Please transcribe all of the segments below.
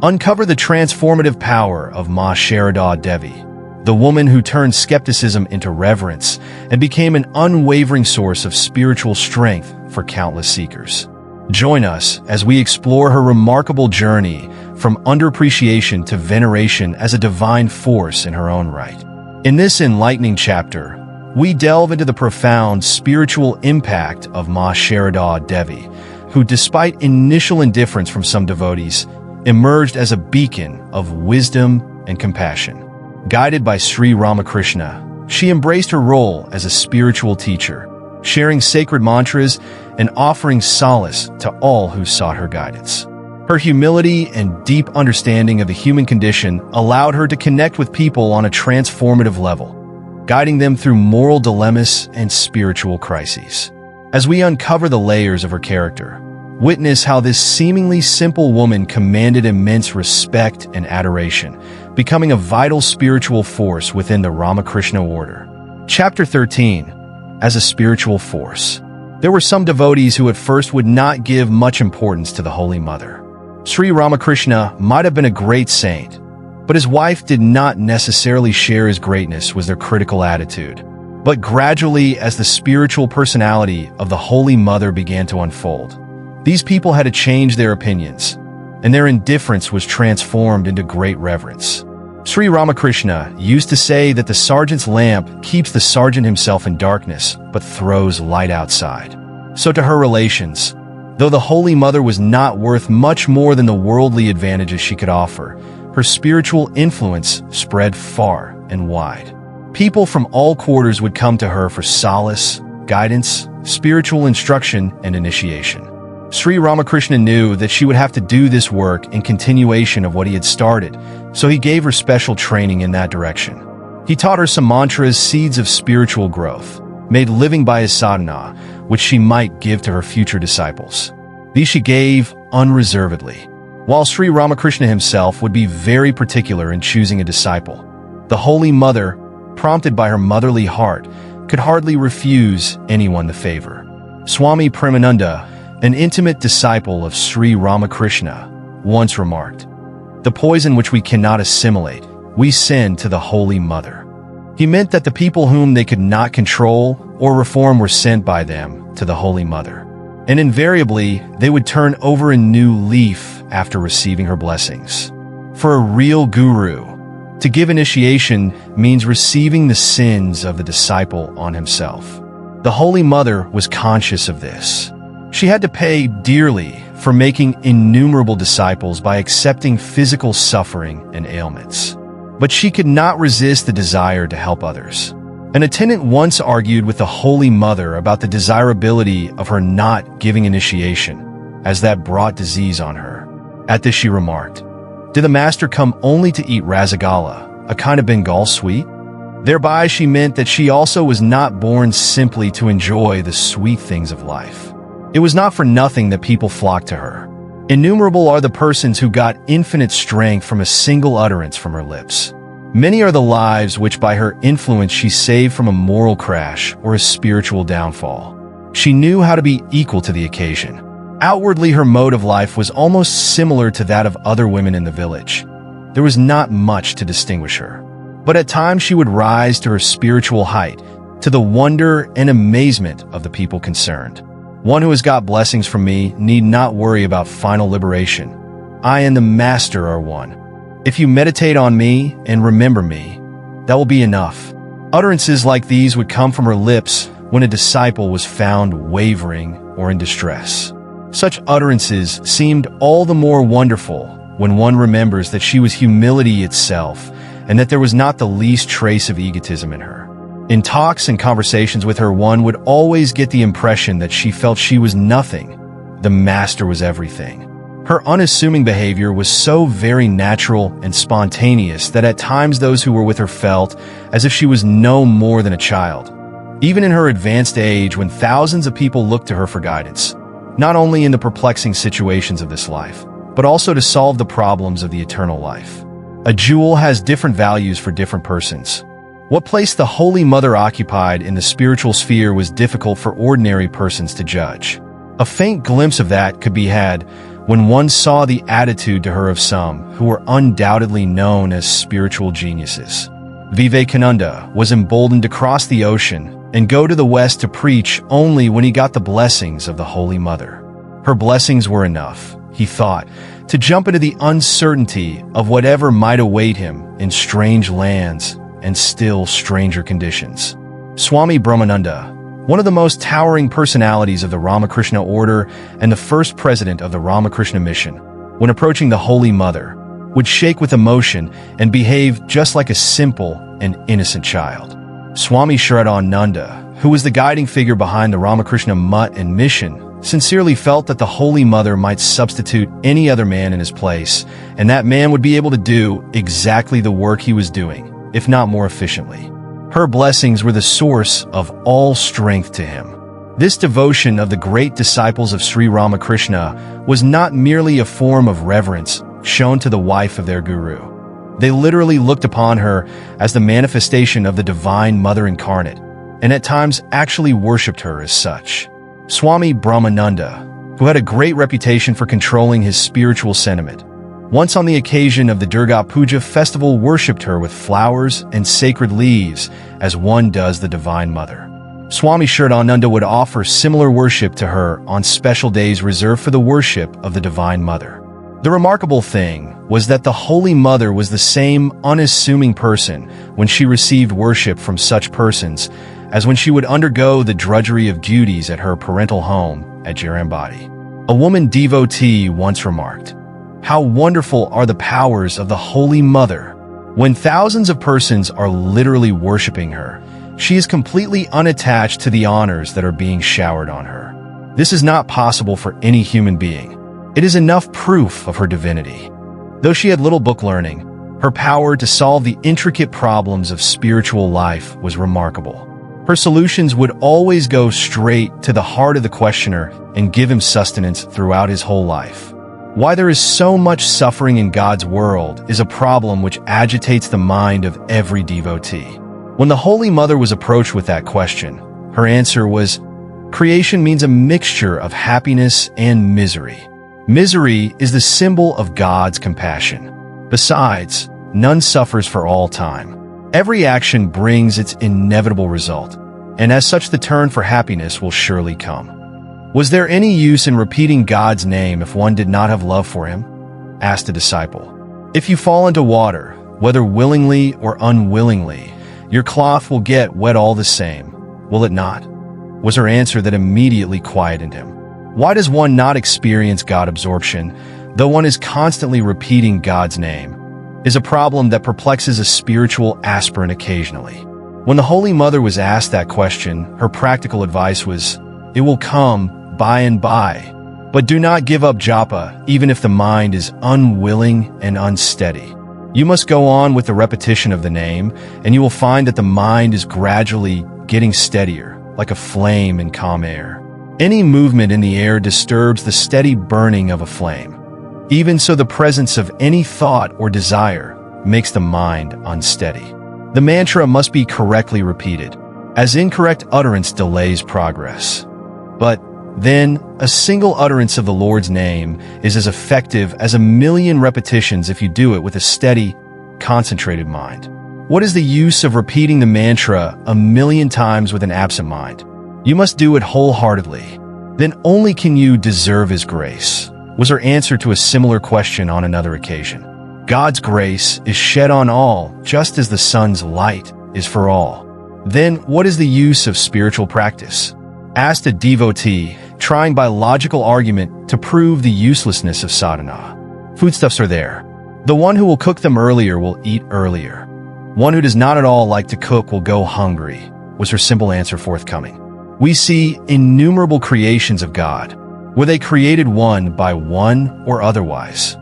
Uncover the transformative power of Ma Sarada Devi, the woman who turned skepticism into reverence and became an unwavering source of spiritual strength for countless seekers. Join us as we explore her remarkable journey from underappreciation to veneration as a divine force in her own right. In this enlightening chapter, we delve into the profound spiritual impact of Ma Sarada Devi, who, despite initial indifference from some devotees, emerged as a beacon of wisdom and compassion. Guided by Sri Ramakrishna, she embraced her role as a spiritual teacher, sharing sacred mantras and offering solace to all who sought her guidance. Her humility and deep understanding of the human condition allowed her to connect with people on a transformative level, guiding them through moral dilemmas and spiritual crises. As we uncover the layers of her character, witness how this seemingly simple woman commanded immense respect and adoration, becoming a vital spiritual force within the Ramakrishna order. Chapter 13. As a spiritual force. There were some devotees who at first would not give much importance to the Holy Mother. Sri Ramakrishna might have been a great saint, but his wife did not necessarily share his greatness, was their critical attitude. But gradually, as the spiritual personality of the Holy Mother began to unfold, these people had to change their opinions, and their indifference was transformed into great reverence. Sri Ramakrishna used to say that the sergeant's lamp keeps the sergeant himself in darkness, but throws light outside. So to her relations, though the Holy Mother was not worth much more than the worldly advantages she could offer, her spiritual influence spread far and wide. People from all quarters would come to her for solace, guidance, spiritual instruction, and initiation. Sri Ramakrishna knew that she would have to do this work in continuation of what he had started, so he gave her special training in that direction. He taught her some mantras, seeds of spiritual growth, made living by his sadhana, which she might give to her future disciples. These she gave unreservedly, while Sri Ramakrishna himself would be very particular in choosing a disciple. The Holy Mother, prompted by her motherly heart, could hardly refuse anyone the favor. Swami Premananda, an intimate disciple of Sri Ramakrishna, once remarked, "The poison which we cannot assimilate, we send to the Holy Mother." He meant that the people whom they could not control or reform were sent by them to the Holy Mother. And invariably, they would turn over a new leaf after receiving her blessings. For a real guru, to give initiation means receiving the sins of the disciple on himself. The Holy Mother was conscious of this. She had to pay dearly for making innumerable disciples by accepting physical suffering and ailments. But she could not resist the desire to help others. An attendant once argued with the Holy Mother about the desirability of her not giving initiation, as that brought disease on her. At this she remarked, "Did the master come only to eat rasagala, a kind of Bengal sweet?" Thereby she meant that she also was not born simply to enjoy the sweet things of life. It was not for nothing that people flocked to her. Innumerable are the persons who got infinite strength from a single utterance from her lips. Many are the lives which by her influence she saved from a moral crash or a spiritual downfall. She knew how to be equal to the occasion. Outwardly, her mode of life was almost similar to that of other women in the village. There was not much to distinguish her. But at times she would rise to her spiritual height, to the wonder and amazement of the people concerned. "One who has got blessings from me need not worry about final liberation. I and the Master are one. If you meditate on me and remember me, that will be enough." Utterances like these would come from her lips when a disciple was found wavering or in distress. Such utterances seemed all the more wonderful when one remembers that she was humility itself and that there was not the least trace of egotism in her. In talks and conversations with her, one would always get the impression that she felt she was nothing. The Master was everything. Her unassuming behavior was so very natural and spontaneous that at times those who were with her felt as if she was no more than a child. Even in her advanced age, when thousands of people looked to her for guidance, not only in the perplexing situations of this life, but also to solve the problems of the eternal life. A jewel has different values for different persons. What place the Holy Mother occupied in the spiritual sphere was difficult for ordinary persons to judge. A faint glimpse of that could be had when one saw the attitude to her of some who were undoubtedly known as spiritual geniuses. Vivekananda was emboldened to cross the ocean and go to the West to preach only when he got the blessings of the Holy Mother. Her blessings were enough, he thought, to jump into the uncertainty of whatever might await him in strange lands and still stranger conditions. Swami Brahmananda, one of the most towering personalities of the Ramakrishna order and the first president of the Ramakrishna mission, when approaching the Holy Mother, would shake with emotion and behave just like a simple and innocent child. Swami Sarada Devi, who was the guiding figure behind the Ramakrishna mutt and mission, sincerely felt that the Holy Mother might substitute any other man in his place, and that man would be able to do exactly the work he was doing, if not more efficiently. Her blessings were the source of all strength to him. This devotion of the great disciples of Sri Ramakrishna was not merely a form of reverence shown to the wife of their guru. They literally looked upon her as the manifestation of the Divine Mother incarnate, and at times actually worshipped her as such. Swami Brahmananda, who had a great reputation for controlling his spiritual sentiment, once on the occasion of the Durga Puja festival worshipped her with flowers and sacred leaves as one does the Divine Mother. Swami Sarada would offer similar worship to her on special days reserved for the worship of the Divine Mother. The remarkable thing was that the Holy Mother was the same unassuming person when she received worship from such persons as when she would undergo the drudgery of duties at her parental home at Jarambati. A woman devotee once remarked, "How wonderful are the powers of the Holy Mother! When thousands of persons are literally worshiping her, she is completely unattached to the honors that are being showered on her. This is not possible for any human being. It is enough proof of her divinity." Though she had little book learning, her power to solve the intricate problems of spiritual life was remarkable. Her solutions would always go straight to the heart of the questioner and give him sustenance throughout his whole life. Why there is so much suffering in God's world is a problem which agitates the mind of every devotee. When the Holy Mother was approached with that question, her answer was, "Creation means a mixture of happiness and misery. Misery is the symbol of God's compassion. Besides, none suffers for all time. Every action brings its inevitable result, and as such the turn for happiness will surely come." "Was there any use in repeating God's name if one did not have love for him?" asked a disciple. "If you fall into water, whether willingly or unwillingly, your cloth will get wet all the same, will it not?" was her answer that immediately quieted him. Why does one not experience God absorption, though one is constantly repeating God's name, is a problem that perplexes a spiritual aspirant occasionally. When the Holy Mother was asked that question, her practical advice was, "It will come by and by, but do not give up japa even if the mind is unwilling and unsteady. You must go on with the repetition of the name, and you will find that the mind is gradually getting steadier, like a flame in calm air. Any movement in the air disturbs the steady burning of a flame. Even so, the presence of any thought or desire makes the mind unsteady. The mantra must be correctly repeated, as incorrect utterance delays progress. But then, a single utterance of the Lord's name is as effective as 1,000,000 repetitions if you do it with a steady, concentrated mind. What is the use of repeating the mantra 1,000,000 times with an absent mind? You must do it wholeheartedly. Then only can you deserve His grace," was her answer to a similar question on another occasion. God's grace is shed on all, just as the sun's light is for all. Then what is the use of spiritual practice? Asked a devotee, trying by logical argument to prove the uselessness of sadhana. Foodstuffs are there. The one who will cook them earlier will eat earlier. One who does not at all like to cook will go hungry, was her simple answer forthcoming. We see innumerable creations of God. Were they created one by one or otherwise?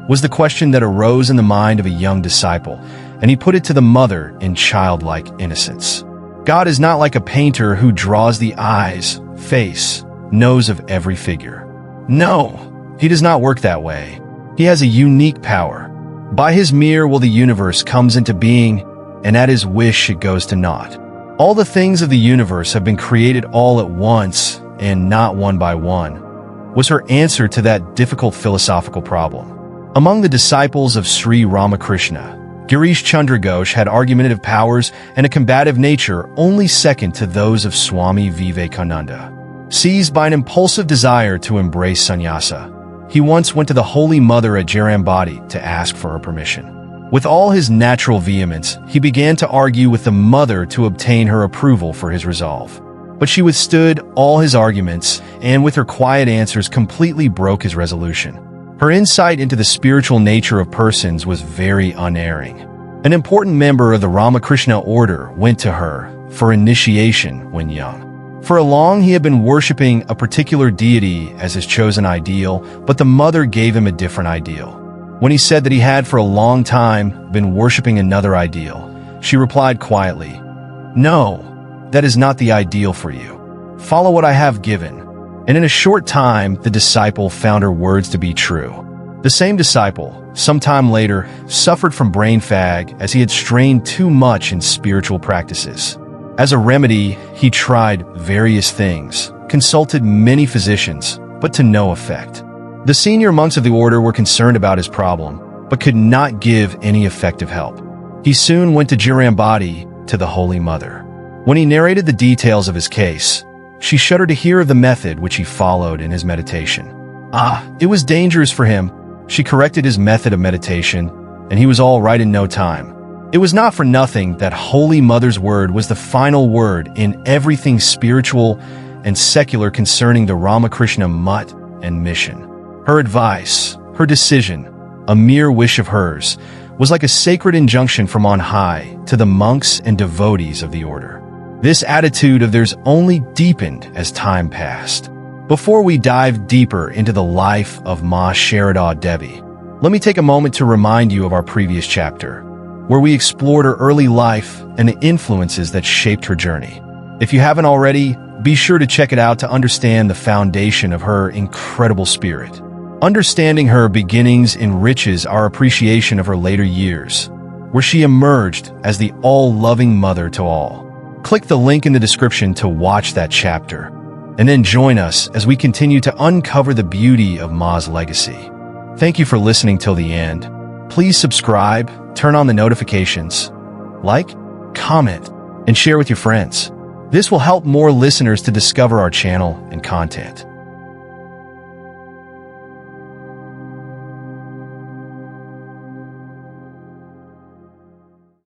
Was the question that arose in the mind of a young disciple, and he put it to the mother in childlike innocence. God is not like a painter who draws the eyes, face, nose of every figure. No, He does not work that way. He has a unique power. By His mere will the universe comes into being, and at His wish it goes to naught. All the things of the universe have been created all at once, and not one by one. was her answer to that difficult philosophical problem. Among the disciples of Sri Ramakrishna, Girish Chandra Ghosh had argumentative powers and a combative nature only second to those of Swami Vivekananda. Seized by an impulsive desire to embrace sannyasa, he once went to the Holy Mother at Jarambati to ask for her permission. With all his natural vehemence, he began to argue with the mother to obtain her approval for his resolve. But she withstood all his arguments and with her quiet answers completely broke his resolution. Her insight into the spiritual nature of persons was very unerring. An important member of the Ramakrishna order went to her for initiation when young. For long he had been worshipping a particular deity as his chosen ideal, but the mother gave him a different ideal. When he said that he had for a long time been worshipping another ideal, she replied quietly, "No, that is not the ideal for you. Follow what I have given." And in a short time, the disciple found her words to be true. The same disciple, some time later, suffered from brain fag as he had strained too much in spiritual practices. As a remedy, he tried various things, consulted many physicians, but to no effect. The senior monks of the order were concerned about his problem, but could not give any effective help. He soon went to Jarambati, to the Holy Mother. When he narrated the details of his case, she shuddered to hear of the method which he followed in his meditation. It was dangerous for him. She corrected his method of meditation, and he was all right in no time. It was not for nothing that Holy Mother's word was the final word in everything spiritual and secular concerning the Ramakrishna mutt and mission. Her advice, her decision, a mere wish of hers, was like a sacred injunction from on high to the monks and devotees of the order. This attitude of theirs only deepened as time passed. Before we dive deeper into the life of Ma Sarada Devi, let me take a moment to remind you of our previous chapter, where we explored her early life and the influences that shaped her journey. If you haven't already, be sure to check it out to understand the foundation of her incredible spirit. Understanding her beginnings enriches our appreciation of her later years, where she emerged as the all-loving mother to all. Click the link in the description to watch that chapter, and then join us as we continue to uncover the beauty of Ma's legacy. Thank you for listening till the end. Please subscribe, turn on the notifications, like, comment, and share with your friends. This will help more listeners to discover our channel and content.